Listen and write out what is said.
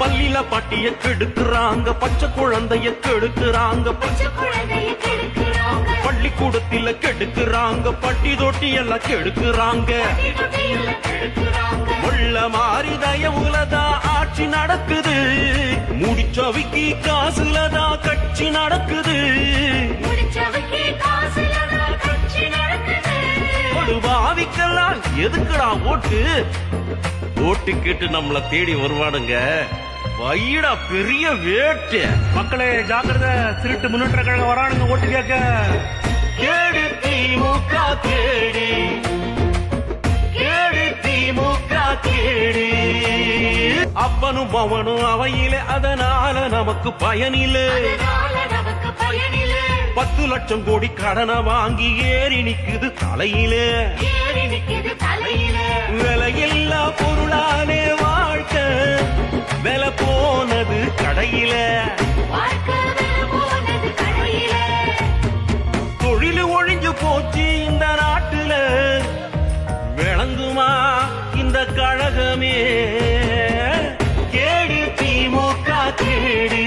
பள்ளியில பாட்டிய கெடுக்கிறாங்க, பச்சை குழந்தைய கெடுக்கிறாங்க, பள்ளிக்கூடத்தில கெடுக்கிறாங்க, பட்டி தொட்டி எல்லாம் கெடுக்கிறாங்க. உள்ள மாறி தயவுலதான் ஆட்சி நடக்குது, முடிச்சவைக்கு காசுலதான் கட்சி நடக்குது. பாவிக்கெல்லாம் எதுக்குடா ஓட்டு? ஓட்டு கேட்டு நம்மள தேடி வருவானுங்க, வைடா பெரிய வேட்டு. மக்களே ஜாக்கிரதை, திருட்டு முன்னேற்ற கழகம் வரானுங்க ஓட்டு கேட்க. கேடு திமுக கேடி, கேடு திமுக கேடி. அப்பனும் பவனும் அவையிலே, அதனால நமக்கு பயனில்லை. 10 லட்சம் கோடி கடனை வாங்கி ஏறி நிக்குது தலையிலே. விலையில்லா பொருளாலே வாழ்க்கை விலை போனது கடையில. தொழில் ஒழிஞ்சு போச்சு இந்த நாட்டுல, விளங்குமா இந்த கழகமே? கேடு திமுக கேடு.